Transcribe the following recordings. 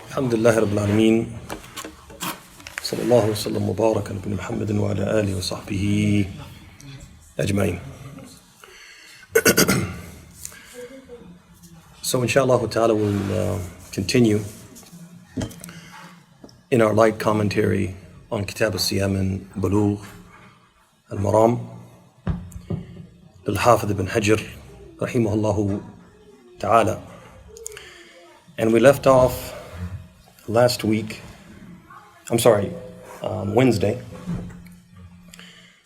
Alhamdulillah Rabbil Alameen. Sallallahu wasallam mubarak ala Muhammadin wa ala alihi wa sahbihi ajma'in. So inshallah ta'ala we'll continue in our light commentary on Kitab al-Siyam and Bulugh, al-Maram, al-Hafidh ibn Hajar, rahimahullahu ta'ala. And we left off last week, Wednesday,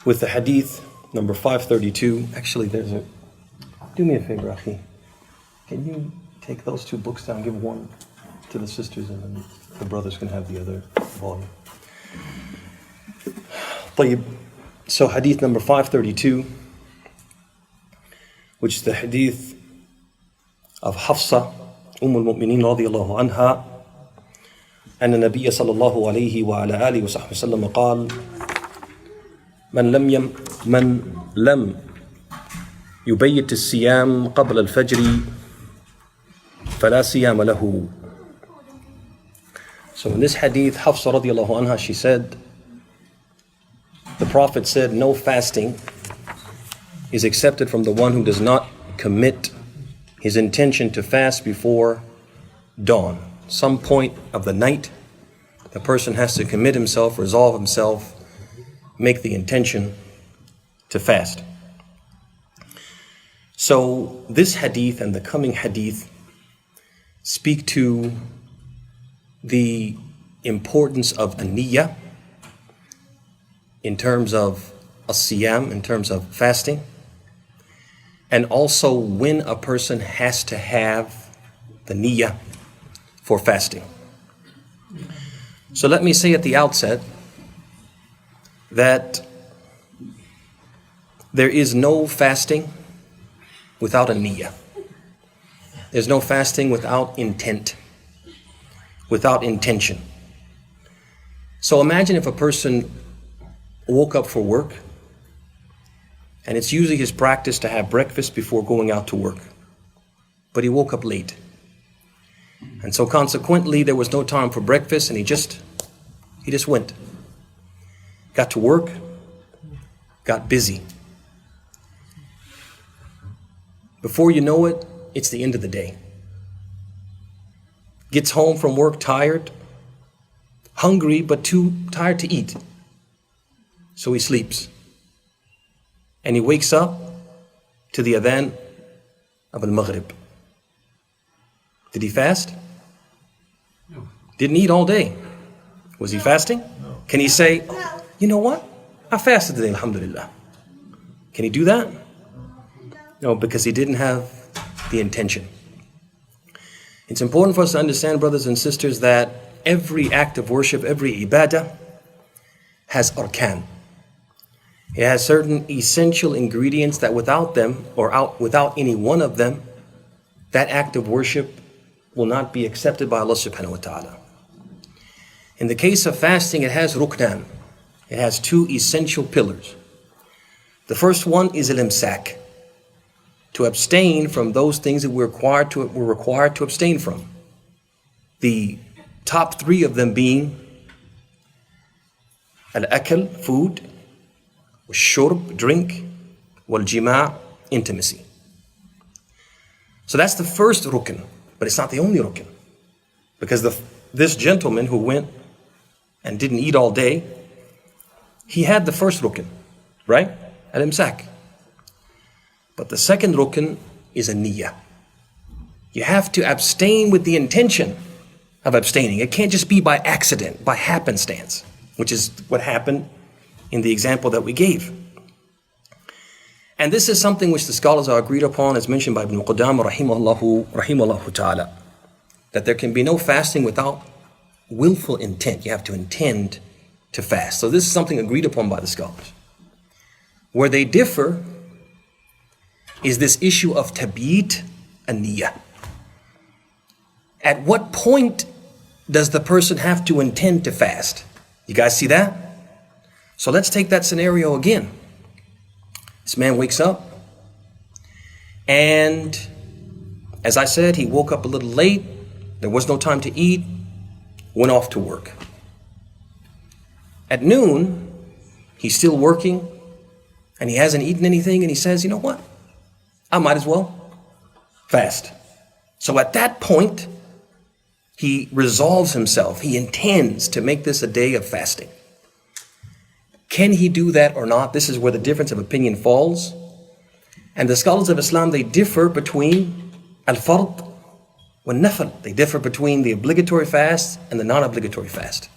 with the hadith number 532. Actually, do me a favor, Akhi. Can you take those two books down, give one to the sisters, and then the brothers can have the other volume. طيب. So hadith number 532, which is the hadith of Hafsa, al-Mu'mineen radiyallahu anha, أن النبي صلى الله عليه وعلى آله وصحبه وسلم قال من لم يبيت الصيام قبل الفجر فلا صيام له. So in this hadith, Hafsa radiallahu anha, she said, the Prophet said, no fasting is accepted from the one who does not commit his intention to fast before dawn. Some point of the night, the person has to commit himself, resolve himself, make the intention to fast. So this hadith and the coming hadith speak to the importance of an-niyyah in terms of as-siyam, in terms of fasting, and also when a person has to have the niyyah for fasting. So let me say at the outset that there is no fasting without a niyyah. There's no fasting without intent, without intention. So imagine if a person woke up for work, and it's usually his practice to have breakfast before going out to work, but he woke up late. And so consequently, there was no time for breakfast, and he just went. Got to work, got busy. Before you know it, it's the end of the day. Gets home from work tired, hungry, but too tired to eat. So he sleeps. And he wakes up to the adhan of al-Maghrib. Did he fast? No. Didn't eat all day. Was he fasting? No. Can he say, you know what? I fasted today, alhamdulillah. Can he do that? No, because he didn't have the intention. It's important for us to understand, brothers and sisters, that every act of worship, every ibadah has arkan. It has certain essential ingredients that without them, or without any one of them, that act of worship will not be accepted by Allah subhanahu wa ta'ala. In the case of fasting, it has ruknan. It has two essential pillars. The first one is al-imsak, to abstain from those things that we're required to abstain from. The top three of them being al-akal, food, wal-shurb, drink, wal-jima', intimacy. So that's the first rukn. But it's not the only rukn. Because this gentleman who went and didn't eat all day, he had the first rukn, right? Al-imsak. But the second rukn is a niyyah. You have to abstain with the intention of abstaining. It can't just be by accident, by happenstance, which is what happened in the example that we gave. And this is something which the scholars are agreed upon, as mentioned by Ibn Qudamah rahimahullah ta'ala, that there can be no fasting without willful intent. You have to intend to fast. So this is something agreed upon by the scholars. Where they differ is this issue of tabeet and niyyah. At what point does the person have to intend to fast? You guys see that? So let's take that scenario again. This man wakes up, and as I said, he woke up a little late. There was no time to eat. went off to work. At noon, he's still working and he hasn't eaten anything, and he says, you know what? I might as well fast. So at that point, he resolves himself. He intends to make this a day of fasting. Can he do that or not? This is where the difference of opinion falls. And the scholars of Islam, they differ between al-fard wal-nafl. They differ between the obligatory fast and the non-obligatory fast.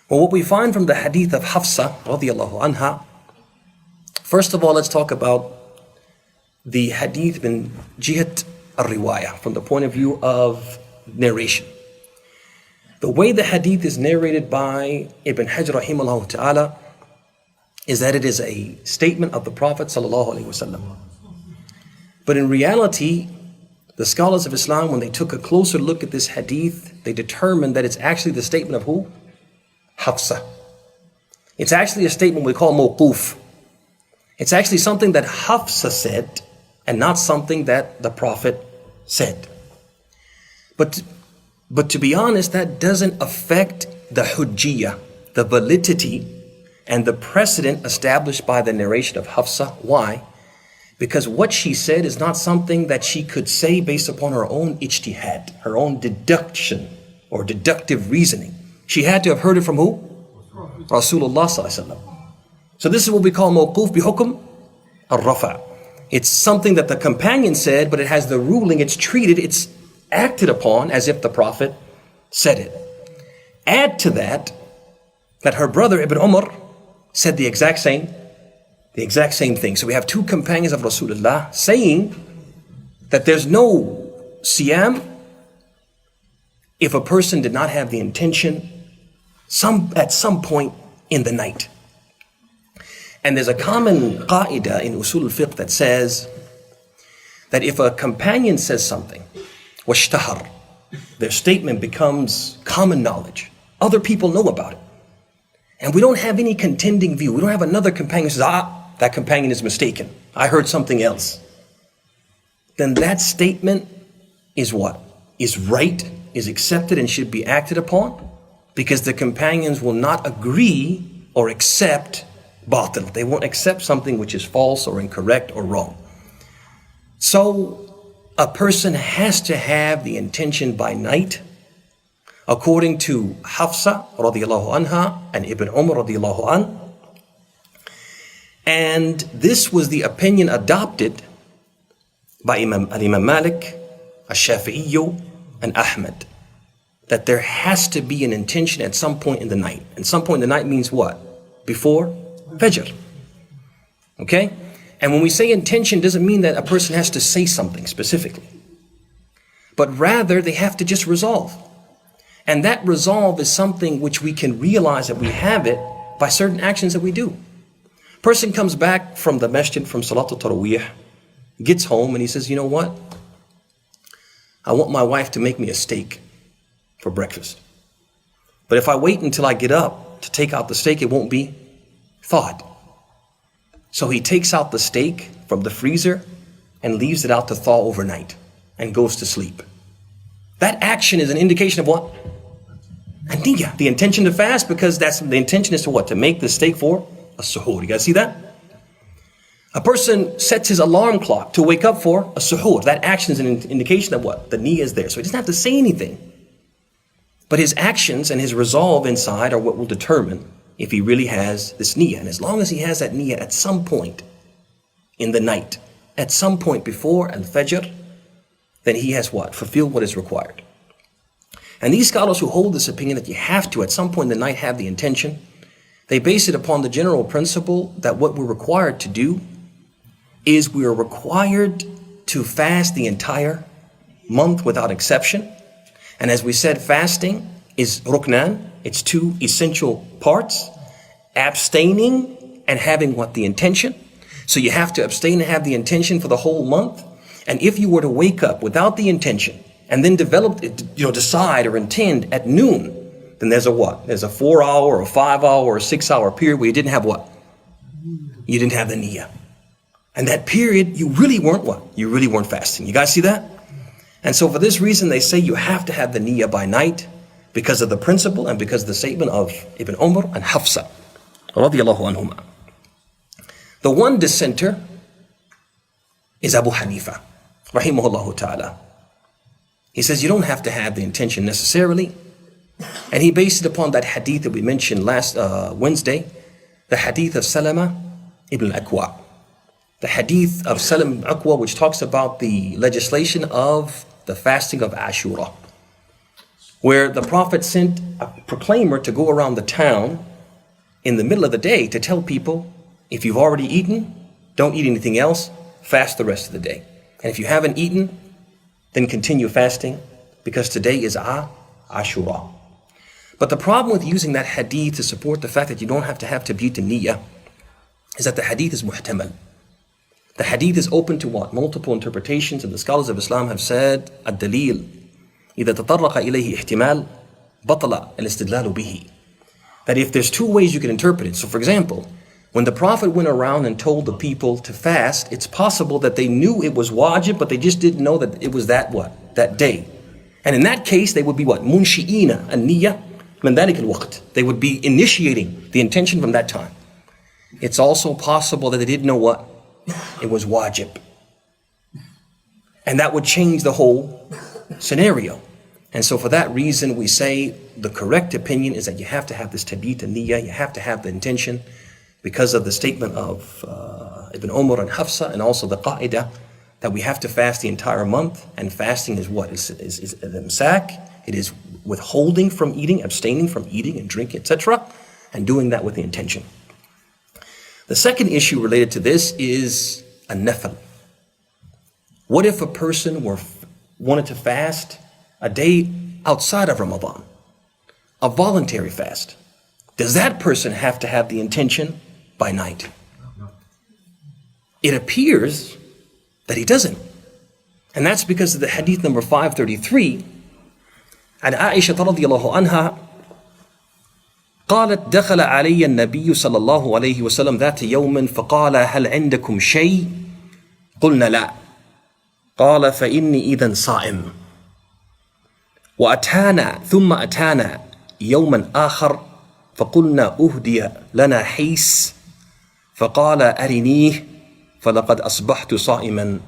Well, what we find from the hadith of Hafsa radiyallahu anha, first of all, let's talk about the hadith bin jihat al-riwayah, from the point of view of narration. The way the hadith is narrated by Ibn Hajr rahimahullah ta'ala is that it is a statement of the Prophet sallallahu alaihi wasallam. But in reality, the scholars of Islam, when they took a closer look at this hadith, they determined that it's actually the statement of who? Hafsa. It's actually a statement we call mawquf. It's actually something that Hafsa said and not something that the Prophet said. But to be honest, that doesn't affect the hujjiyah, the validity and the precedent established by the narration of Hafsa. Why? Because what she said is not something that she could say based upon her own ijtihad, her own deduction or deductive reasoning. She had to have heard it from who? Rasulullah sallallahu alaihi wasallam. So this is what we call mawquf bi hukm al-rafa'. It's something that the companion said, but it has the ruling, it's treated, it's acted upon as if the Prophet said it. Add to that her brother Ibn Umar said the exact same thing. So we have two companions of Rasulullah saying that there's no siyam if a person did not have the intention at some point in the night. And there's a common qaida in usul al-fiqh that says that if a companion says something, washtahar, their statement becomes common knowledge. Other people know about it. And we don't have any contending view. We don't have another companion who says, that companion is mistaken. I heard something else. Then that statement is what? Is right, is accepted, and should be acted upon, because the companions will not agree or accept batil. They won't accept something which is false or incorrect or wrong. So a person has to have the intention by night, according to Hafsa radiyallahu anha and Ibn Umar radiyallahu an. And this was the opinion adopted by Imam Malik, al-Shafi'i, and Ahmad, that there has to be an intention at some point in the night. And some point in the night means what? Before Fajr. Okay? And when we say intention, doesn't mean that a person has to say something specifically, but rather they have to just resolve. And that resolve is something which we can realize that we have it by certain actions that we do. Person comes back from the masjid, from Salatul Taraweeh, gets home and he says, you know what? I want my wife to make me a steak for breakfast. But if I wait until I get up to take out the steak, it won't be thawed. So he takes out the steak from the freezer and leaves it out to thaw overnight and goes to sleep. That action is an indication of what? An-niyah, the intention to fast, because that's the intention is to what? To make the steak for a suhoor. You guys see that? A person sets his alarm clock to wake up for a suhoor. That action is an indication of what? The niyyah is there. So he doesn't have to say anything. But his actions and his resolve inside are what will determine if he really has this niyyah. And as long as he has that niyyah at some point in the night, at some point before al-fajr, then he has what? Fulfilled what is required. And these scholars who hold this opinion that you have to at some point in the night have the intention, they base it upon the general principle that what we're required to do is we are required to fast the entire month without exception. And as we said, fasting is ruknan, it's two essential parts, abstaining and having what? The intention. So you have to abstain and have the intention for the whole month. And if you were to wake up without the intention and then decide or intend at noon, then there's a what? There's a 4 hour or 5 hour or 6 hour period where you didn't have what? You didn't have the niyyah. And that period, you really weren't what? You really weren't fasting. You guys see that? And so for this reason, they say you have to have the niyyah by night. because of the principle and because of the statement of Ibn Umar and Hafsa radiyallahu anhuma. The one dissenter is Abu Hanifa rahimahullah ta'ala. He says you don't have to have the intention necessarily, and he based it upon that hadith that we mentioned last Wednesday, the hadith of Salama ibn al-Aqwa. The hadith of Salam ibn Aqwa, which talks about the legislation of the fasting of Ashura, where the Prophet sent a proclaimer to go around the town in the middle of the day to tell people, if you've already eaten, don't eat anything else, fast the rest of the day. And if you haven't eaten, then continue fasting, because today is Ashura. But the problem with using that hadith to support the fact that you don't have to have tabyit an-niyyah is that the hadith is muhtamal. The hadith is open to what? Multiple interpretations, and the scholars of Islam have said, الدليل إذا تطرق إليه احتمال بطل الاستدلال به. That if there's two ways you can interpret it. So for example, when the Prophet went around and told the people to fast, it's possible that they knew it was wajib, but they just didn't know that it was that what? That day. And in that case, they would be what? Munshi'ina an-niyyah min dhalik al-waqt. They would be initiating the intention from that time. It's also possible that they didn't know what? It was wajib. And that would change the whole scenario. And so for that reason, we say the correct opinion is that you have to have this tabyit an-niyyah, you have to have the intention, because of the statement of Ibn Umar and Hafsa, and also the qa'idah that we have to fast the entire month. And fasting is what? Is imsak. It is withholding from eating, abstaining from eating and drinking, etc., and doing that with the intention. The second issue related to this is a nafil. What if a person wanted to fast a day outside of Ramadan, a voluntary fast? Does that person have to have the intention by night? No. It appears that he doesn't. And that's because of the hadith number 533. And Aisha radiyallahu anha قالت دخل علي النبي صلى الله عليه وسلم ذات يوم فقال هل عندكم شيء؟ قلنا لا. قال فإني إذن صائم. وأتانا ثم أتانا يوما آخر فقلنا أهدي لنا حيس فقال أرنيه فلقد أصبحت صائما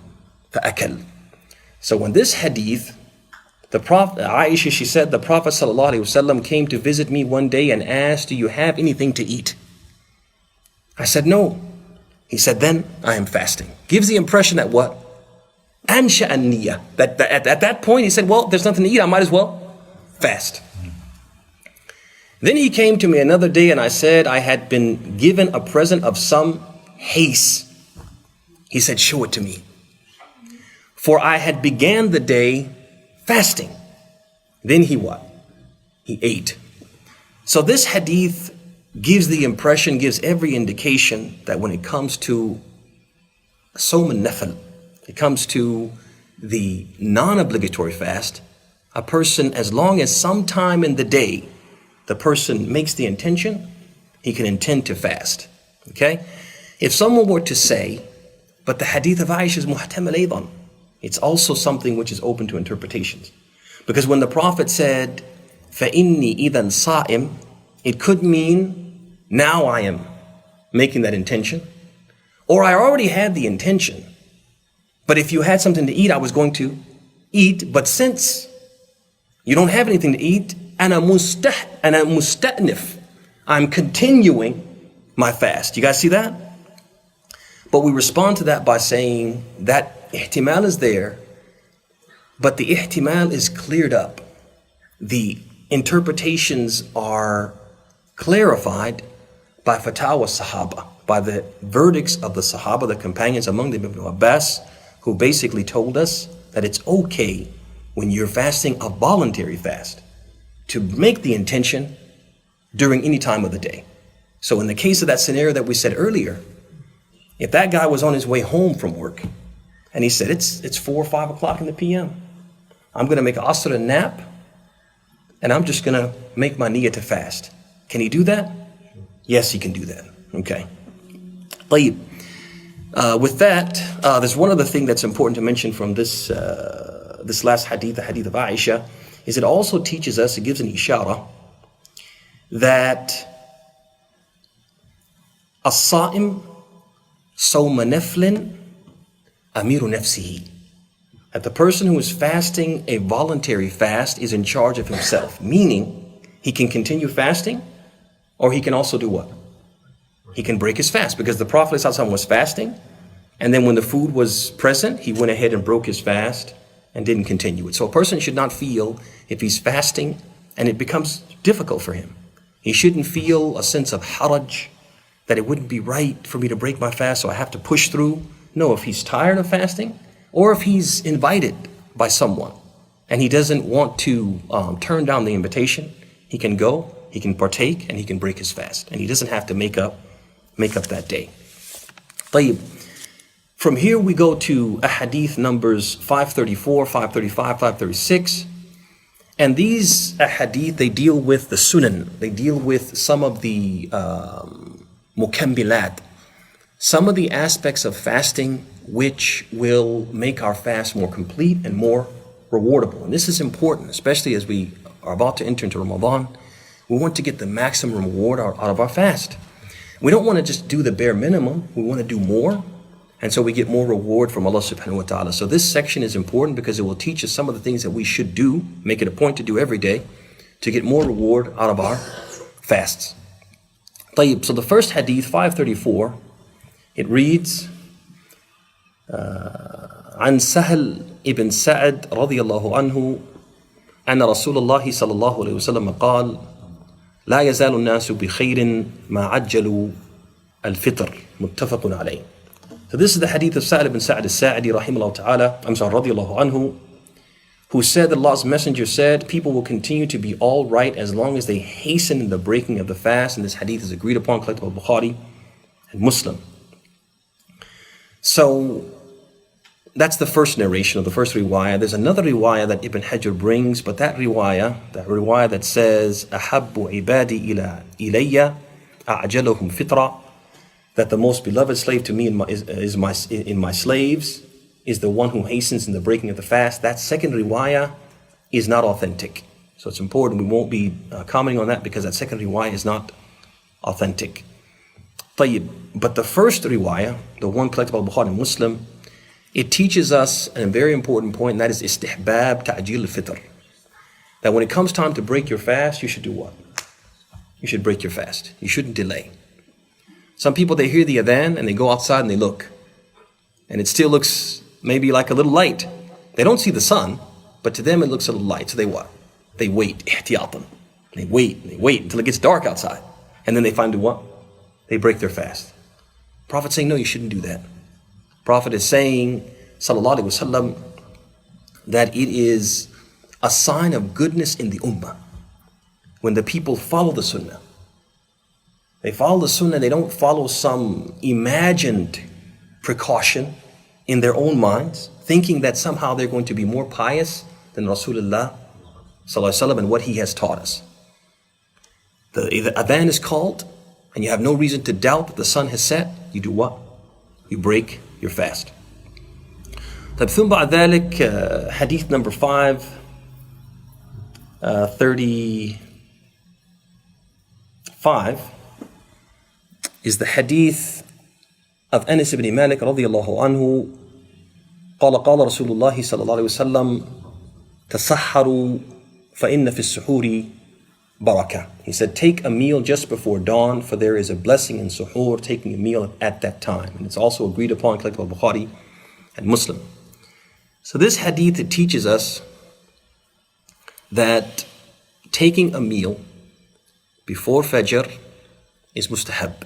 فأكل. So when this hadith, the Prophet, Aisha, she said, the Prophet ﷺ came to visit me one day and asked, do you have anything to eat? I said, no. He said, then I am fasting. Gives the impression that what? Ansha an-niyyah. That at that point he said, well, there's nothing to eat, I might as well fast. Then he came to me another day and I said, I had been given a present of some haste. He said, show it to me. For I had began the day fasting. Then he what? He ate. So this hadith gives the impression, gives every indication that when it comes to Sawm al-Nafl, it comes to the non-obligatory fast, a person, as long as sometime in the day, the person makes the intention, he can intend to fast. Okay? If someone were to say, but the hadith of Aisha is muhtamal aydan, it's also something which is open to interpretations. Because when the Prophet said, فَإِنِّي إِذًا صَائِمٌ, it could mean, now I am making that intention. Or I already had the intention, but if you had something to eat, I was going to eat. But since you don't have anything to eat, أَنَا مُسْتَأْنِفٌ, I'm continuing my fast. You guys see that? But we respond to that by saying that ihtimal is there, but the ihtimal is cleared up. The interpretations are clarified by fatawa sahaba, by the verdicts of the sahaba, the companions, among them Ibn Abbas, who basically told us that it's okay when you're fasting a voluntary fast to make the intention during any time of the day. So in the case of that scenario that we said earlier, if that guy was on his way home from work and he said, it's 4 or 5 o'clock in the PM, I'm going to make an asr nap and I'm just going to make my niyyah to fast. Can he do that? Yes, he can do that. Okay. طيب. With that, there's one other thing that's important to mention from this last hadith, the hadith of Aisha, is it also teaches us, it gives an ishara, that as-Saa'im sawma naflin amiru nafsihi. That the person who is fasting a voluntary fast is in charge of himself, meaning he can continue fasting, or he can also do what? He can break his fast, because the Prophet ﷺ was fasting, and then when the food was present, he went ahead and broke his fast and didn't continue it. So a person should not feel, if he's fasting and it becomes difficult for him, he shouldn't feel a sense of haraj, that it wouldn't be right for me to break my fast, so I have to push through. No, if he's tired of fasting, or if he's invited by someone and he doesn't want to turn down the invitation, he can go, he can partake, and he can break his fast, and he doesn't have to make up that day. طيب. From here we go to ahadith numbers 534, 535, 536. And these ahadith, they deal with the sunan. They deal with some of the mukammilat, some of the aspects of fasting which will make our fast more complete and more rewardable. And this is important, especially as we are about to enter into Ramadan. We want to get the maximum reward out of our fast. We don't want to just do the bare minimum. We want to do more. And so we get more reward from Allah subhanahu wa ta'ala. So this section is important because it will teach us some of the things that we should do, make it a point to do every day, to get more reward out of our fasts. طيب, so the first hadith, 534, it reads, عن سهل ابن سعد رضي الله عنه أن رسول الله صلى الله عليه وسلم قال لا يزال الناس بخير ما عجلوا الفطر متفق عليه. So this is the hadith of Sa'd ibn Sa'd as-Sa'idi rahimahullah ta'ala, radiyallahu anhu, who said that Allah's messenger said, people will continue to be all right as long as they hasten in the breaking of the fast. And this hadith is agreed upon, collected by Bukhari and Muslim. So that's the first narration of the first riwayah. There's another riwayah that Ibn Hajar brings, but that riwayah that says, أَحَبُّ عِبَادِي إِلَيَّ أَعْجَلُهُمْ فِطْرًا, that the most beloved slave to me in my slaves is the one who hastens in the breaking of the fast. That second riwayah is not authentic. So it's important, we won't be commenting on that because that second riwayah is not authentic. طيب, but the first riwayah, the one collected by Bukhari and Muslim, it teaches us a very important point, and that is istihbab ta'jil al-fitr. That when it comes time to break your fast, you should do what? You should break your fast. You shouldn't delay. Some people, they hear the adhan and they go outside and they look. And it still looks maybe like a little light. They don't see the sun, but to them it looks a little light. So they what? They wait, ihtiyatan. They wait until it gets dark outside. And then they find what? They break their fast. Prophet's saying, no, you shouldn't do that. Prophet is saying, sallallahu alaihi wasallam, that it is a sign of goodness in the ummah when the people follow the sunnah. They follow the sunnah, they don't follow some imagined precaution in their own minds, thinking that somehow they're going to be more pious than Rasulullah sallallahu alaihi wasallam and what he has taught us. The adhan is called, and you have no reason to doubt that the sun has set. You do what? You break your fast. ثم بعد ذلك hadith number 535 is the hadith of Anas ibn Malik رضي الله عنه قال قال رسول الله صلى الله عليه وسلم تسحروا فإن في السحور بركة. He said, take a meal just before dawn, for there is a blessing in suhoor, taking a meal at that time. And it's also agreed upon, collected by Bukhari and Muslim. So this hadith, it teaches us that taking a meal before Fajr is mustahab.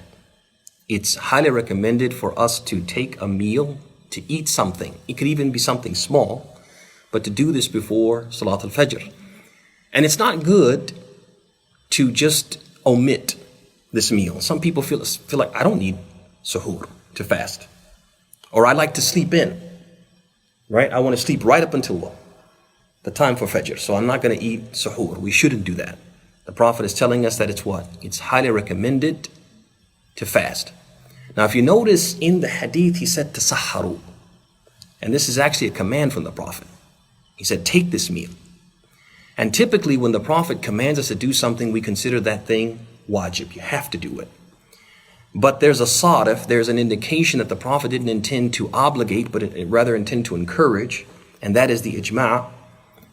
It's highly recommended for us to take a meal, to eat something. It could even be something small, but to do this before Salat al-Fajr. And it's not good to just omit this meal. Some people feel like, I don't need suhoor to fast. Or I like to sleep in, right? I want to sleep right up until the time for Fajr. So I'm not going to eat suhoor. We shouldn't do that. The Prophet is telling us that it's what? It's highly recommended to fast. Now, if you notice in the hadith, he said tasahharu. And this is actually a command from the Prophet. He said, take this meal. And typically when the Prophet commands us to do something, we consider that thing wajib. You have to do it. But there's a sarif, there's an indication that the Prophet didn't intend to obligate, but rather intend to encourage. And that is the ijma',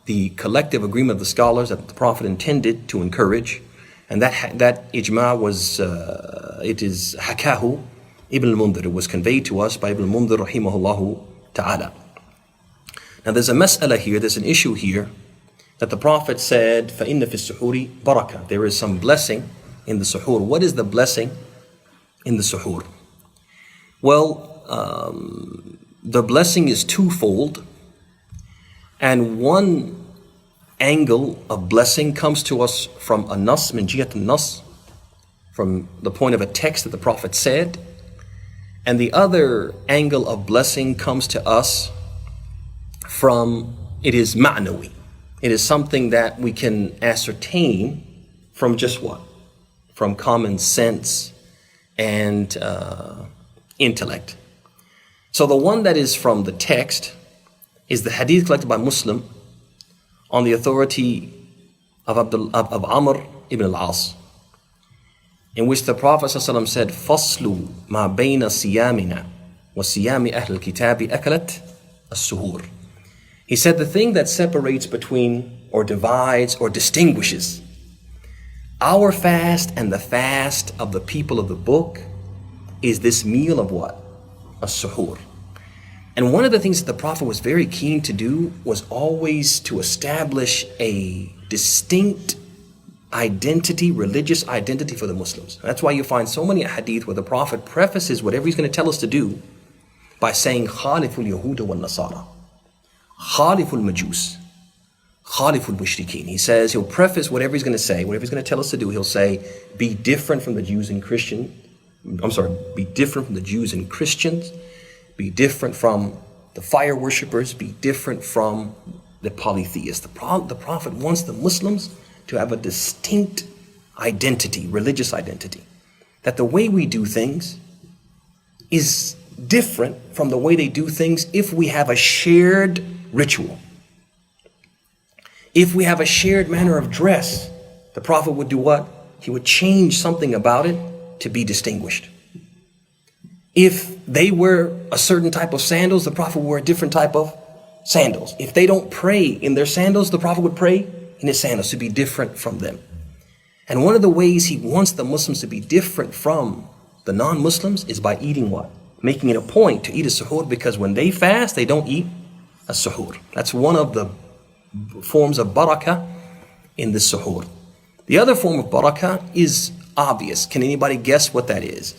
the collective agreement of the scholars that the Prophet intended to encourage. And that ijma' was, it is hakahu Ibn al-Mundhir. It was conveyed to us by Ibn al-Mundhir rahimahullahu ta'ala. Now there's a mas'ala here, there's an issue here, that the Prophet said, فَإِنَّ فِي السُّحُورِ بَرَكَةً. There is some blessing in the suhoor. What is the blessing in the suhoor? Well, the blessing is twofold. And one angle of blessing comes to us from a nas, min jiyat al-nas, from the point of a text that the Prophet said. And the other angle of blessing comes to us from, it is ma'nawi. It is something that we can ascertain from just what? From common sense and intellect. So the one that is from the text is the hadith collected by Muslim on the authority of Amr ibn al-As, in which the Prophet ﷺ said, فَصْلُ مَا بَيْنَ صِيَامِنَا وَصِيَامِ أَهْلِ الْكِتَابِ أَكَلَتْ السُّهُورِ. He said the thing that separates between or divides or distinguishes our fast and the fast of the people of the book is this meal of what? As-suhoor. And one of the things that the Prophet was very keen to do was always to establish a distinct identity, religious identity for the Muslims. That's why you find so many hadith where the Prophet prefaces whatever he's going to tell us to do by saying, Khaliful Yahuda wal Nasara, Khaliful Majus, Khaliful Mushrikeen. He says, he'll preface whatever he's going to say, whatever he's going to tell us to do, he'll say, be different from the Jews and be different from the Jews and Christians, be different from the fire worshippers, be different from the polytheists. The Prophet wants the Muslims to have a distinct identity, religious identity. That the way we do things is different from the way they do things if we have a shared ritual. If we have a shared manner of dress, the Prophet would do what? He would change something about it to be distinguished. If they wear a certain type of sandals, the Prophet would wear a different type of sandals. If they don't pray in their sandals, the Prophet would pray in his sandals to be different from them. And one of the ways he wants the Muslims to be different from the non-Muslims is by eating what? Making it a point to eat a suhoor, because when they fast, they don't eat a suhoor. That's one of the forms of barakah in the suhoor. The other form of barakah is obvious. Can anybody guess what that is?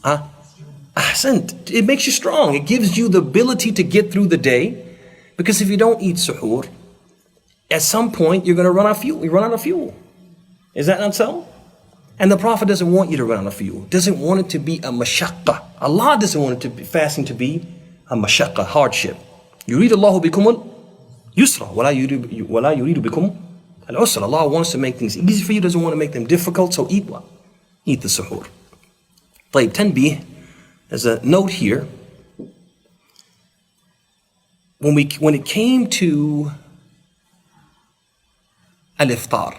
Ahsant. It makes you strong. It gives you the ability to get through the day, because if you don't eat suhoor, at some point you're going to run out of fuel. You run out of fuel. Is that not so? And the Prophet doesn't want you to run out of fuel. Doesn't want it to be a mashaqqa. Allah doesn't want it to be fasting to be a mashaqqa, hardship. Yurid Allahu bikum al-yusra, wala yuridu bikum al-usra. Allah wants to make things easy for you, doesn't want to make them difficult, so eat what? Eat the suhoor. طيب, tanbih, there's a note here. When it came to al-iftar,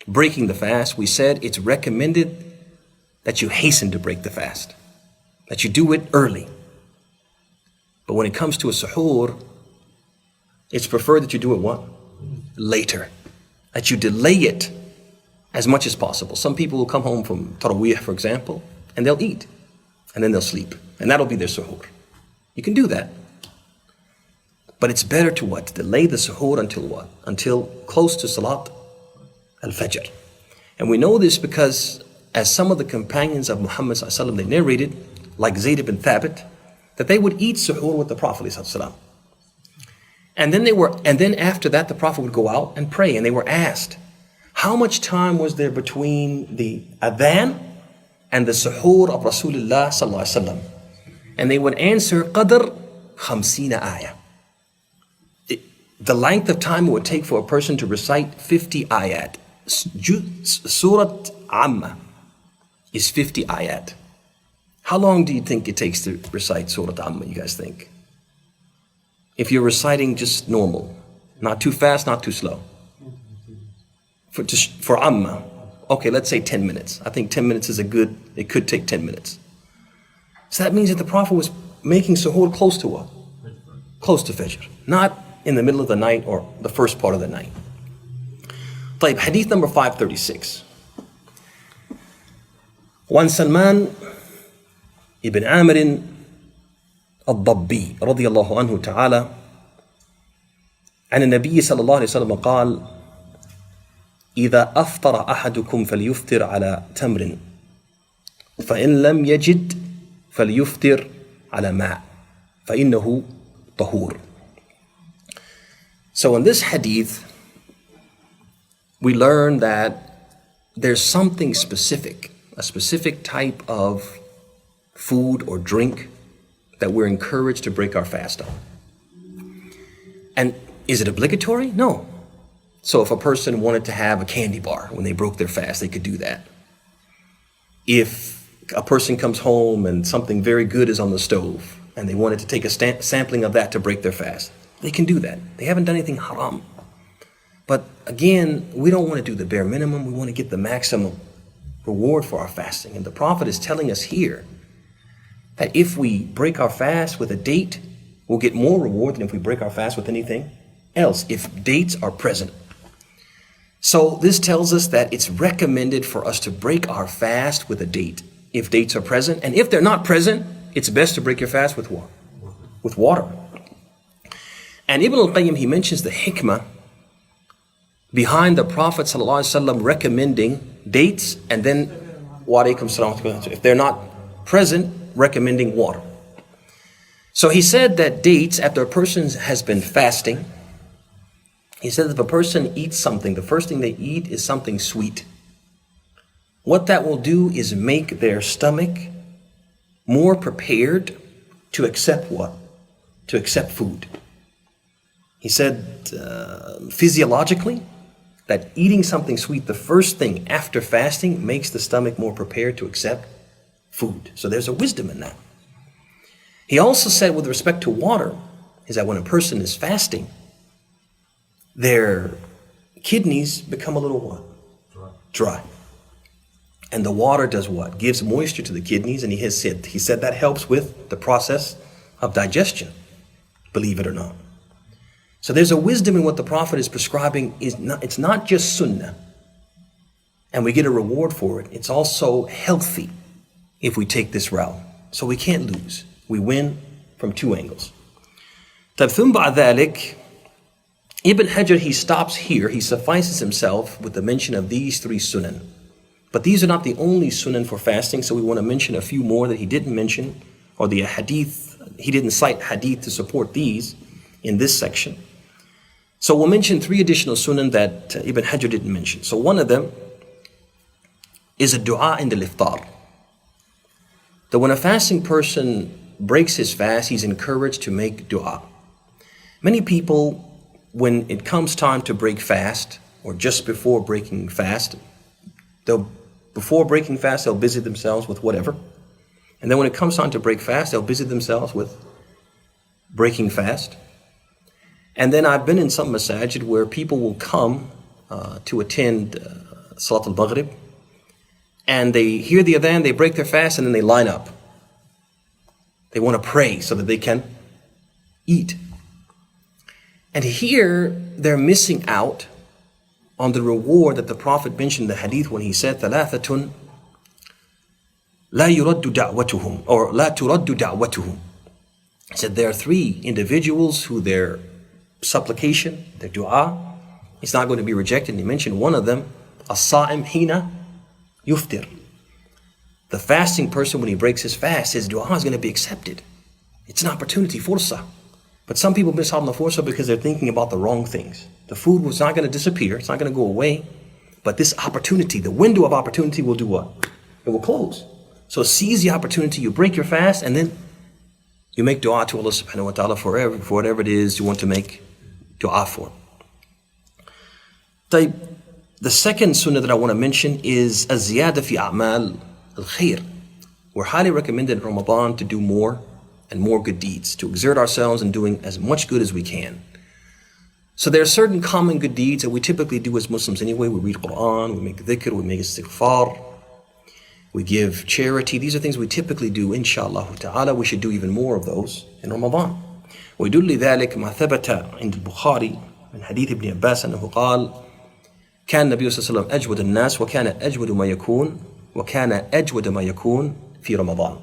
breaking the fast, we said it's recommended that you hasten to break the fast, that you do it early. But when it comes to a suhoor, it's preferred that you do it what? Later. That you delay it as much as possible. Some people will come home from Taraweeh, for example, and they'll eat, and then they'll sleep, and that'll be their suhoor. You can do that. But it's better to what? To delay the suhoor until what? Until close to Salat al-Fajr. And we know this because as some of the companions of Muhammad ﷺ, they narrated, like Zayd ibn Thabit, that they would eat suhoor with the Prophet ﷺ. And then after that, the Prophet would go out and pray, and they were asked, how much time was there between the adhan and the suhoor of Rasulullah ﷺ? And they would answer, qadr 50 ayah. The length of time it would take for a person to recite 50 ayat. Surah Amma is 50 ayat. How long do you think it takes to recite Surah Amma, you guys think? If you're reciting just normal, Not too fast, not too slow. For amma, okay, let's say 10 minutes. I think 10 minutes is it could take 10 minutes. So that means that the Prophet was making suhoor close to what? Close to Fajr. Not in the middle of the night or the first part of the night. طيب, hadith number 536. وعن سلمان ابن عامر الضبي رضي الله عنه تعالى عن النبي صلى الله عليه وسلم قال: إذا أفطر أحدكم فليفطر على تمر فإن لم يجد فليفطر على ماء فإنه طهور. So in this hadith, we learn that there's something specific, a specific type of food or drink that we're encouraged to break our fast on. And is it obligatory? No. So if a person wanted to have a candy bar when they broke their fast, they could do that. If a person comes home and something very good is on the stove and they wanted to take a sampling of that to break their fast, they can do that. They haven't done anything haram. But again, we don't want to do the bare minimum. We want to get the maximum reward for our fasting. And the Prophet is telling us here that if we break our fast with a date, we'll get more reward than if we break our fast with anything else, if dates are present. So this tells us that it's recommended for us to break our fast with a date if dates are present. And if they're not present, it's best to break your fast with what? With water. And Ibn al-Qayyim, he mentions the hikmah behind the Prophet ﷺ recommending dates and then if they're not present, recommending water. So he said that dates, after a person has been fasting, he said that if a person eats something, the first thing they eat is something sweet. What that will do is make their stomach more prepared to accept what? To accept food. He said physiologically that eating something sweet, the first thing after fasting, makes the stomach more prepared to accept food. So there's a wisdom in that. He also said with respect to water, is that when a person is fasting, their kidneys become a little what? Dry. And the water does what? Gives moisture to the kidneys, and he said that helps with the process of digestion, believe it or not. So there's a wisdom in what the Prophet is prescribing. It's not just sunnah, and we get a reward for it. It's also healthy if we take this route. So we can't lose. We win from two angles. ثم بعد ذلك, Ibn Hajar, he stops here. He suffices himself with the mention of these three sunan. But these are not the only sunan for fasting, so we want to mention a few more that he didn't mention, or the hadith, he didn't cite hadith to support these in this section. So we'll mention three additional sunan that Ibn Hajar didn't mention. So one of them is a dua in the iftar. That when a fasting person breaks his fast, he's encouraged to make dua. Many people, when it comes time to break fast, or just before breaking fast, they'll busy themselves with whatever. And then when it comes time to break fast, they'll busy themselves with breaking fast. And then I've been in some masajid where people will come to attend Salat al-Maghrib, and they hear the adhan, they break their fast, and then they line up. They want to pray so that they can eat. And here they're missing out on the reward that the Prophet mentioned in the hadith when he said, ثَلَاثَةٌ لَا يُرَدُّ دَعْوَتُهُمْ or لَا تُرَدُّ دَعْوَتُهُمْ. He said there are three individuals who their supplication, their dua, is not going to be rejected. And he mentioned one of them, as-Saafiy hina yuftir. The fasting person, when he breaks his fast, his dua is going to be accepted. It's an opportunity, fursa. But some people miss out on the fursa because they're thinking about the wrong things. The food was not going to disappear. It's not going to go away. But this opportunity, the window of opportunity will do what? It will close. So seize the opportunity. You break your fast and then you make dua to Allah subhanahu wa ta'ala for whatever it is you want to make dua for. The second sunnah that I want to mention is az-ziyada fi a'mal al-khair. We're highly recommended in Ramadan to do more and more good deeds, to exert ourselves in doing as much good as we can. So there are certain common good deeds that we typically do as Muslims anyway. We read Quran, we make dhikr, we make istighfar, we give charity. These are things we typically do, inshallah ta'ala. We should do even more of those in Ramadan. ويدل ذلك ما ثبت عند البخاري من حديث ابن عباس أنه قال كان النبي صلى الله عليه وسلم أجود الناس وكان أجود ما يكون في رمضان.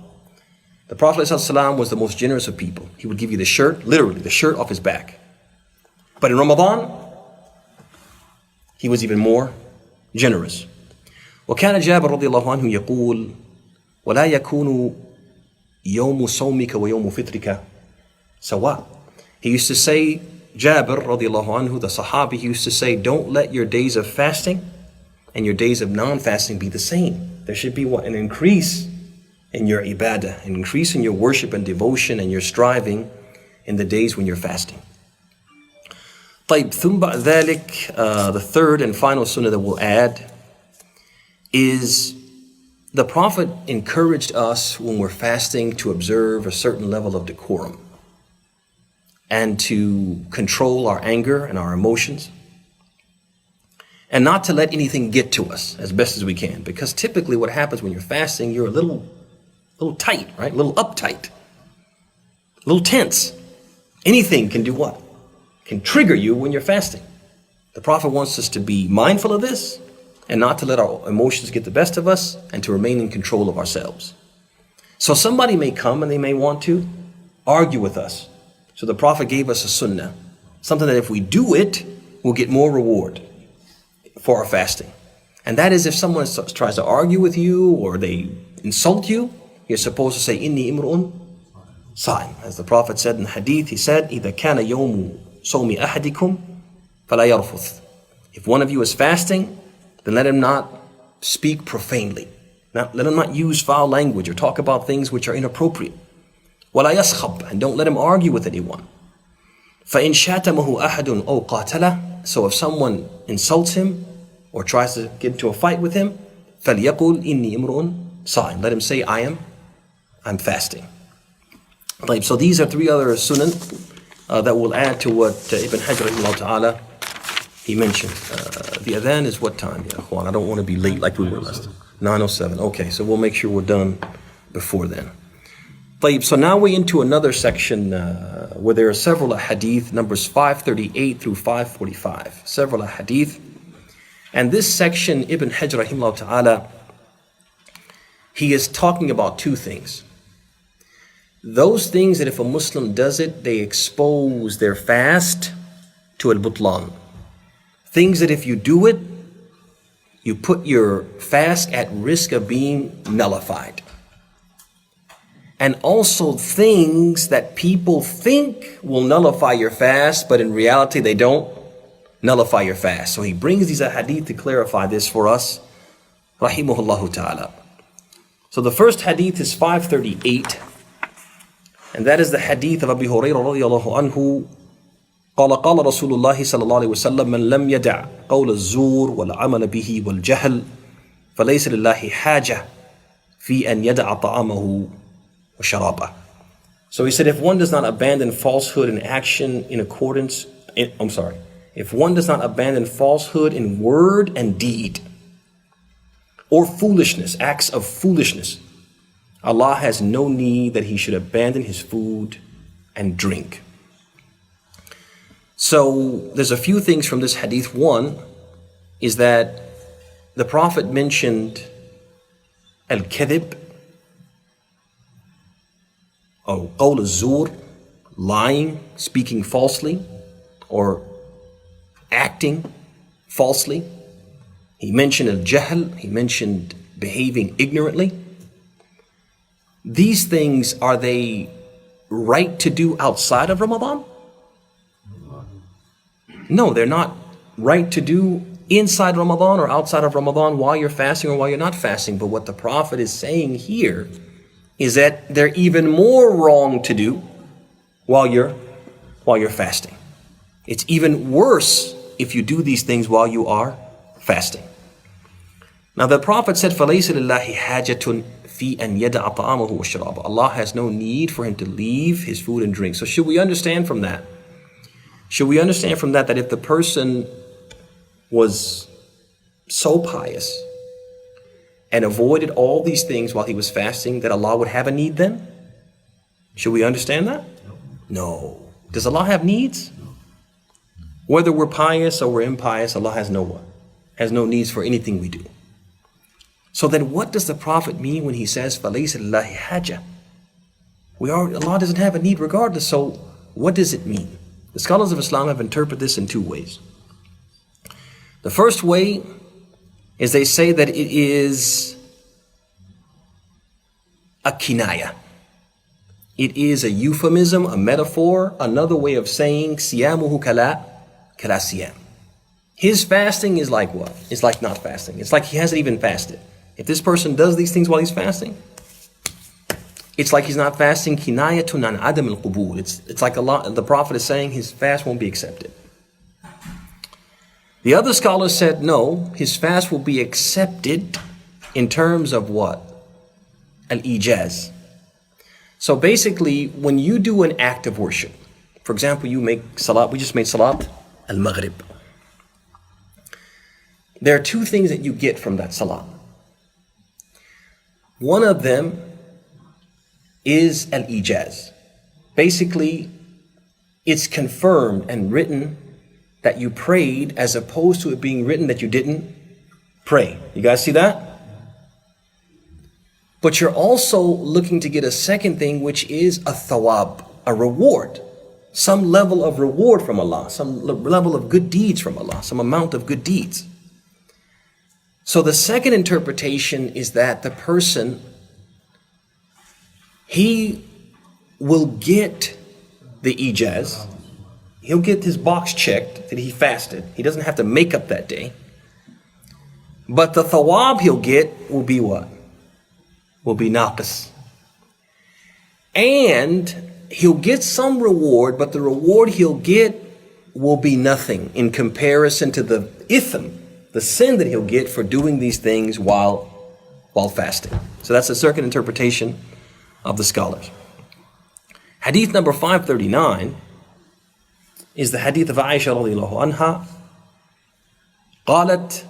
The Prophet ﷺ was the most generous of people. He would give you the shirt, literally the shirt off his back. But in Ramadan, he was even more generous. وكان جابر رضي الله عنه يقول ولا يكون يوم صومك ويوم فطرك سواء. He used to say, Jabir رضي الله عنه, the Sahabi, he used to say, don't let your days of fasting and your days of non-fasting be the same. There should be what? An increase in your ibadah, an increase in your worship and devotion and your striving in the days when you're fasting. طيب ثم بعد ذلك, the third and final sunnah that we'll add is the Prophet encouraged us when we're fasting to observe a certain level of decorum and to control our anger and our emotions and not to let anything get to us as best as we can. Because typically what happens when you're fasting, you're a little tight, right? A little uptight, a little tense. Anything can do what? Can trigger you when you're fasting. The Prophet wants us to be mindful of this and not to let our emotions get the best of us and to remain in control of ourselves. So somebody may come and they may want to argue with us. So the Prophet gave us a sunnah, something that if we do it, we'll get more reward for our fasting. And that is if someone tries to argue with you or they insult you, you're supposed to say, Inni imru'un sa'im. As the Prophet said in the hadith, he said, إِذَا كَانَ يَوْمُ صَوْمِ أَحَدِكُمْ فَلَا يَرْفُثْ. If one of you is fasting, then let him not speak profanely. Let him not use foul language or talk about things which are inappropriate. وَلَا يَسْخَبْ. And don't let him argue with anyone. فَإِنْ شَاتَمَهُ أَحَدٌ أَوْ قَاتَلَهُ. So if someone insults him or tries to get into a fight with him, فَلْيَقُلْ إِنِّي إِمْرُؤٌ صَائِمٌ. Let him say, I'm fasting. So these are three other sunan that will add to what Ibn Hajar rahimahullah ta'ala he mentioned. The adhan is what time? Yeah, Juan, I don't want to be late like we were last time. 9:07. Okay, so we'll make sure we're done before then. So now we're into another section where there are several hadith, numbers 538 through 545. Several hadith. And this section, Ibn Hajar rahimahullah ta'ala, he is talking about two things. Those things that if a Muslim does it, they expose their fast to al-butlan. Things that if you do it, you put your fast at risk of being nullified. And also things that people think will nullify your fast, but in reality they don't nullify your fast. So he brings these hadith to clarify this for us, rahimahullah ta'ala. So the first hadith is 538. And that is the hadith of Abu Hurairah radiyallahu anhu. قال قال رسول الله صلى الله عليه وسلم من لم يدع قول الزور والعمل به والجهل فليس لله حاجة في أن يدع طعامه وشرابه. So he said, if one does not abandon falsehood in action in accordance, if one does not abandon falsehood in word and deed, or foolishness, acts of foolishness, Allah has no need that he should abandon his food and drink. So there's a few things from this hadith. One is that the Prophet mentioned al-kadhib, or qawl al-zur, lying, speaking falsely, or acting falsely. He mentioned al-jahl, he mentioned behaving ignorantly. These things, are they right to do outside of Ramadan? No, they're not right to do inside Ramadan or outside of Ramadan while you're fasting or while you're not fasting. But what the Prophet is saying here is that they're even more wrong to do while you're fasting. It's even worse if you do these things while you are fasting. Now the Prophet said, فَلَيْسَ لِلَّهِ حَاجَةٌ فِي أَنْ يَدَعَ طَعَامَهُ وَشَرَابَهُ. Allah has no need for him to leave his food and drink. So should we understand from that? Should we understand from that that if the person was so pious and avoided all these things while he was fasting, that Allah would have a need then? Should we understand that? No. Does Allah have needs? Whether we're pious or we're impious, Allah has no needs for anything we do. So then what does the Prophet mean when he says, فَلَيْسَ لِلَّهِ حَاجَةٌ? Allah doesn't have a need regardless, so what does it mean? The scholars of Islam have interpreted this in two ways. The first way is they say that it is a kinaya. It is a euphemism, a metaphor, another way of saying siyamuhu kala siyam. His fasting is like what? It's like not fasting. It's like he hasn't even fasted. If this person does these things while he's fasting, it's like he's not fasting. Kinayatun an adam al-qubul. It's like the Prophet is saying his fast won't be accepted. The other scholars said no, his fast will be accepted in terms of what? Al-ijaz. So basically, when you do an act of worship, for example, you make salat, we just made salat al-maghrib. There are two things that you get from that salat. One of them is al-ijaz. Basically, it's confirmed and written that you prayed as opposed to it being written that you didn't pray. You guys see that? But you're also looking to get a second thing, which is a thawab, a reward. Some level of reward from Allah, some level of good deeds from Allah, some amount of good deeds. So the second interpretation is that the person, he will get the ijaz. He'll get his box checked that he fasted. He doesn't have to make up that day. But the thawab he'll get will be what? Will be naqis. And he'll get some reward, but the reward he'll get will be nothing in comparison to the ithm, the sin that he'll get for doing these things while fasting. So that's the second interpretation of the scholars. Hadith number 539 is the hadith of Aisha radiallahu anha. قالت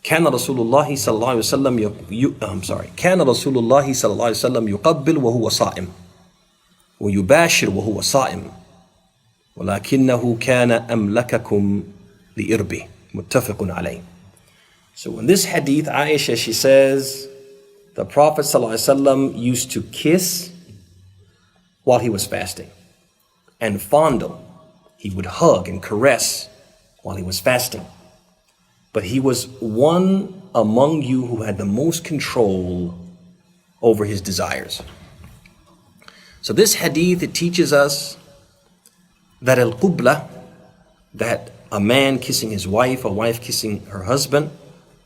كان رسول الله صلى الله عليه وسلم كان رسول الله صلى الله عليه وسلم يقبل وهو صائم ويباشر وهو صائم ولكنه كان أملككم لإربه متفق عليه. So in this hadith, Aisha, she says the Prophet ﷺ used to kiss while he was fasting and fondle. He would hug and caress while he was fasting. But he was one among you who had the most control over his desires. So this hadith, it teaches us that al-qubla, that a man kissing his wife, a wife kissing her husband,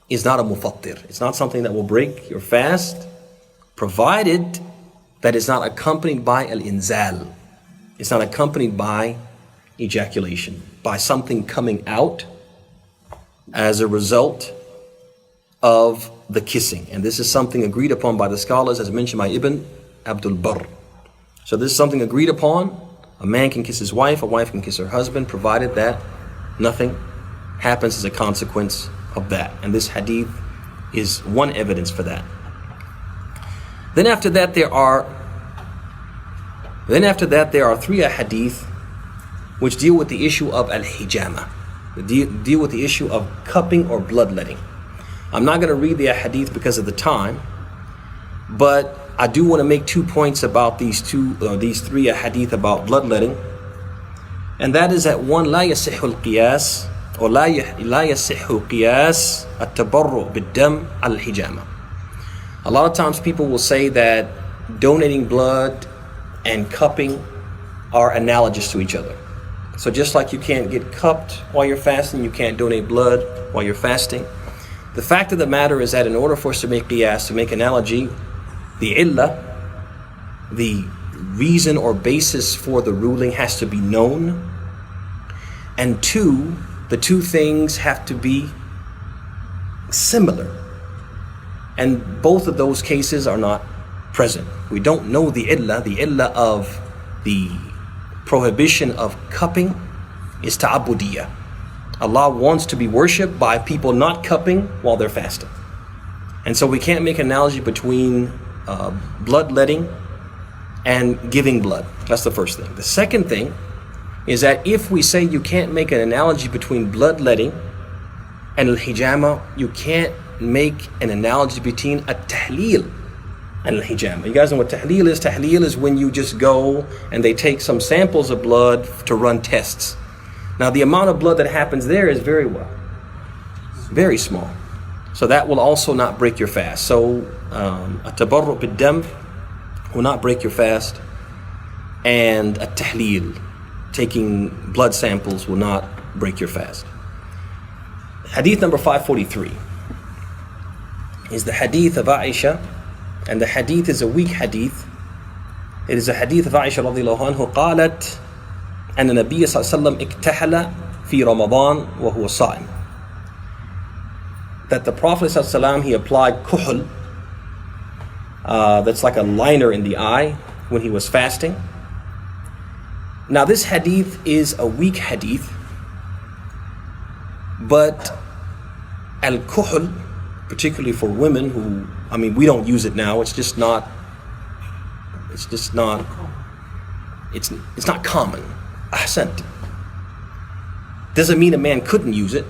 is not a mufattir. It's not something that will break your fast, provided that it's not accompanied by al-inzal. It's not accompanied by ejaculation, by something coming out as a result of the kissing. And this is something agreed upon by the scholars, as mentioned by Ibn Abdul Barr. So this is something agreed upon. A man can kiss his wife, a wife can kiss her husband, provided that nothing happens as a consequence of that. And this hadith is one evidence for that. Then after that there are three hadith which deal with the issue of al-hijama, deal with the issue of cupping or bloodletting. I'm not going to read the hadith because of the time, but I do want to make 2 points about these three hadith about bloodletting, and that is that one, لا يصح القياس or لا يصح قياس التبرع بالدم على الحجامة. A lot of times people will say that donating blood and cupping are analogous to each other. So just like you can't get cupped while you're fasting, you can't donate blood while you're fasting. The fact of the matter is that in order for us to make qiyas, to make analogy, the illah, the reason or basis for the ruling has to be known. And two, the two things have to be similar. And both of those cases are not present. We don't know the illah of the prohibition of cupping is ta'abudiyya. Allah wants to be worshipped by people not cupping while they're fasting. And so we can't make an analogy between bloodletting and giving blood. That's the first thing. The second thing is that if we say you can't make an analogy between bloodletting and al-hijama, you can't make an analogy between at-tahleel and al-hijama. You guys know what tahleel is? Tahleel is when you just go and they take some samples of blood to run tests. Now the amount of blood that happens there is very small. So that will also not break your fast. So at-tabarru' bid-dam will not break your fast, and at-tahleel, taking blood samples, will not break your fast. Hadith number 543 is the hadith of Aisha, and the hadith is a weak hadith. It is a hadith of Aisha radiallahu anhu قالت أن النبي صلى الله عليه وسلم اكتحل في رمضان وهو صائم. That the Prophet صلى الله عليه وسلم, he applied kuhl, that's like a liner in the eye, when he was fasting. Now this hadith is a weak hadith, but al-kuhl, particularly for women who, we don't use it now, it's not common. Ahsant. Doesn't mean a man couldn't use it,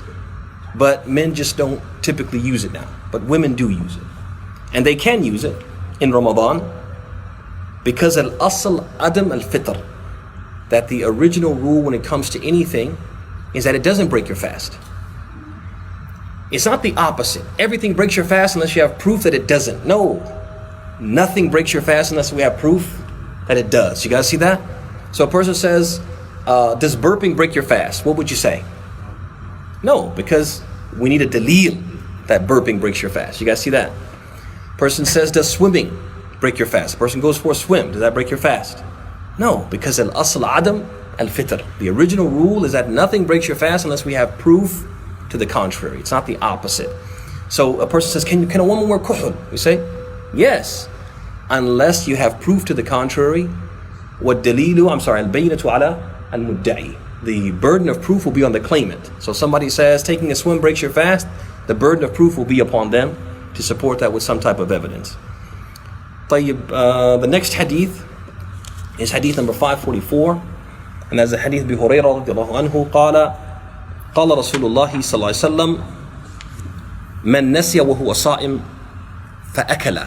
but men just don't typically use it now. But women do use it. And they can use it in Ramadan because al-asl adam al-fitr, that the original rule when it comes to anything is that it doesn't break your fast. It's not the opposite. Everything breaks your fast unless you have proof that it doesn't. No, nothing breaks your fast unless we have proof that it does. You guys see that? So a person says, does burping break your fast? What would you say? No, because we need a dalil that burping breaks your fast. You guys see that? Person says, does swimming break your fast? Person goes for a swim. Does that break your fast? No, because al-asl adam al-fitr. The original rule is that nothing breaks your fast unless we have proof to the contrary. It's not the opposite. So a person says, can a woman wear kuhl? We say, yes, unless you have proof to the contrary. Al-bayyinatu ala al-mudda'i. The burden of proof will be on the claimant. So somebody says taking a swim breaks your fast, the burden of proof will be upon them to support that with some type of evidence. The next hadith is hadith number 544, and that's the hadith of Abu Hurairah radiallahu anhu قال رسول الله صلى الله عليه وسلم من نسي وهو صائم فأكل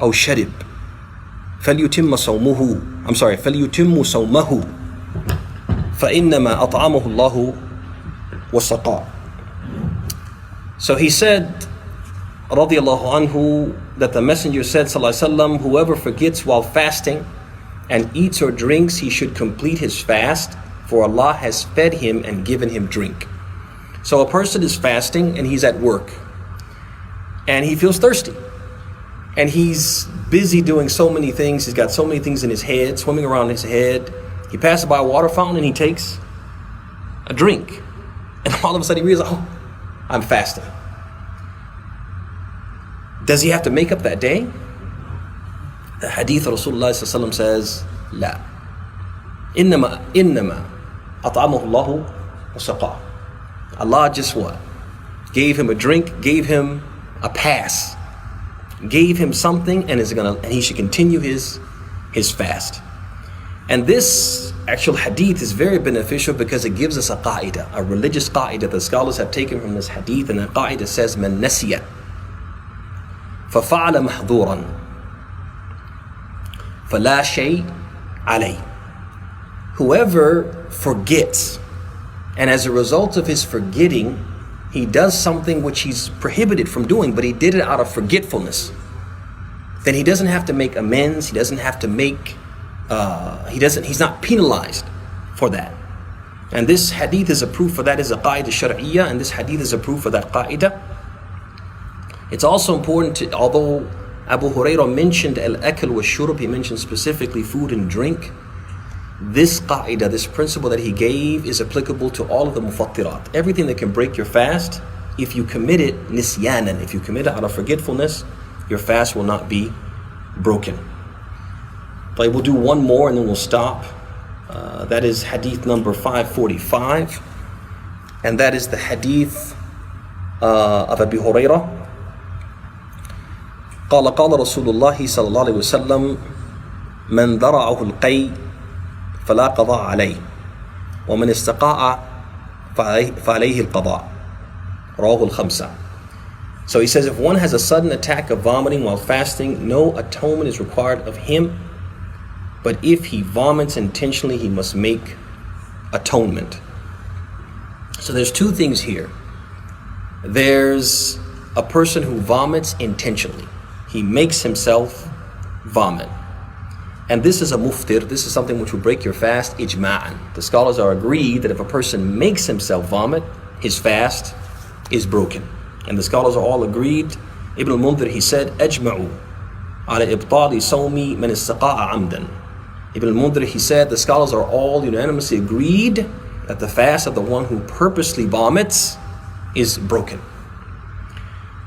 أو شرب فليتم صومه فإنما أطعمه الله وسقاه. So he said radiallahu anhu that the messenger said sallallahu alaihi wasallam, whoever forgets while fasting and eats or drinks, he should complete his fast, for Allah has fed him and given him drink. So a person is fasting and he's at work and he feels thirsty and he's busy doing so many things. He's got so many things in his head, swimming around his head. He passes by a water fountain and he takes a drink, and all of a sudden he realizes, oh, I'm fasting. Does he have to make up that day? The hadith of Rasulullah ﷺ says, لا. إنما أطعمه الله وسقاه. Allah just what? Gave him a drink, gave him a pass, gave him something, and he should continue his fast. And this actual hadith is very beneficial because it gives us a qa'idah, a religious qa'idah that scholars have taken from this hadith, and the qa'idah says, من نسي ففعل محظورا فلا شيء عليه. Whoever forgets, and as a result of his forgetting, he does something which he's prohibited from doing, but he did it out of forgetfulness, then he doesn't have to make amends. He doesn't have to make, he's not penalized for that. And this hadith is a proof for that, is a qa'idah shar'iyya, and this hadith is a proof for that qa'idah. It's also important to, although Abu Hurairah mentioned al-akl wa shurb, he mentioned specifically food and drink, this qa'idah, this principle that he gave, is applicable to all of the mufattirat. Everything that can break your fast, if you commit it nisyanan, if you commit it out of forgetfulness, your fast will not be broken. But we'll do one more and then we'll stop. That is hadith number 545. And that is the hadith of Abu Hurairah. قال رسول الله صلى الله عليه وسلم من ذرعه القي فلا قضاء عليه ومن استقاء فعليه القضاء رواه الخمسة. So he says, if one has a sudden attack of vomiting while fasting, no atonement is required of him. But if he vomits intentionally, he must make atonement. So there's two things here. There's a person who vomits intentionally. He makes himself vomit. And this is a muftir. This is something which will break your fast, ijma'an. The scholars are agreed that if a person makes himself vomit, his fast is broken. And the scholars are all agreed. Ibn al-Mundhir, he said, أجمعوا على إبطال صوم من استقاء عمدا. Ibn al-Mundhir, he said, the scholars are all unanimously agreed that the fast of the one who purposely vomits is broken.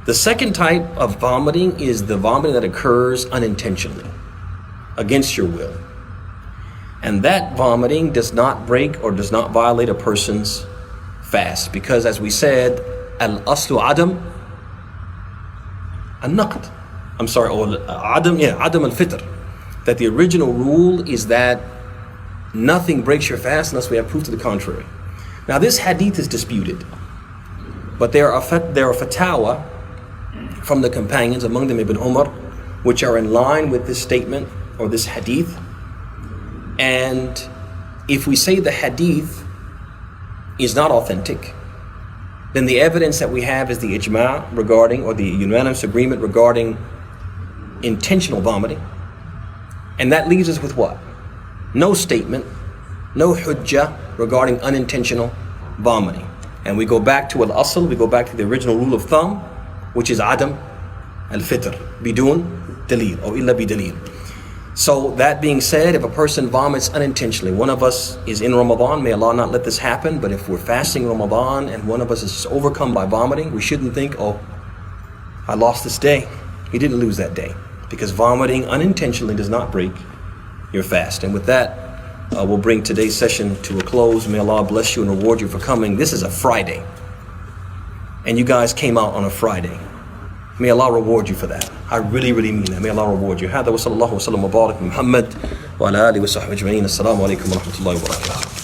The second type of vomiting is the vomiting that occurs unintentionally, against your will. And that vomiting does not break or does not violate a person's fast, because as we said, al-aslu adam al-naqd. Adam al-fitr. That the original rule is that nothing breaks your fast unless we have proof to the contrary. Now this hadith is disputed, but there are fatwa from the companions, among them Ibn Umar, which are in line with this statement or this hadith. And if we say the hadith is not authentic, then the evidence that we have is the ijma' regarding, or the unanimous agreement regarding intentional vomiting. And that leaves us with what? No statement, no hujjah regarding unintentional vomiting. And we go back to al-asl, we go back to the original rule of thumb, which is adam al-fitr, bidun dalil, or illa bidalil. So that being said, if a person vomits unintentionally, one of us is in Ramadan, may Allah not let this happen, but if we're fasting Ramadan and one of us is overcome by vomiting, we shouldn't think, oh, I lost this day. You didn't lose that day, because vomiting unintentionally does not break your fast. And with that, we'll bring today's session to a close. May Allah bless you and reward you for coming. This is a Friday, and you guys came out on a Friday. May Allah reward you for that. I really mean that. May Allah reward you. هذا وصلى الله وسلم وبارك محمد وعلى آله وصحبه أجمعين. السلام عليكم ورحمة الله وبركاته.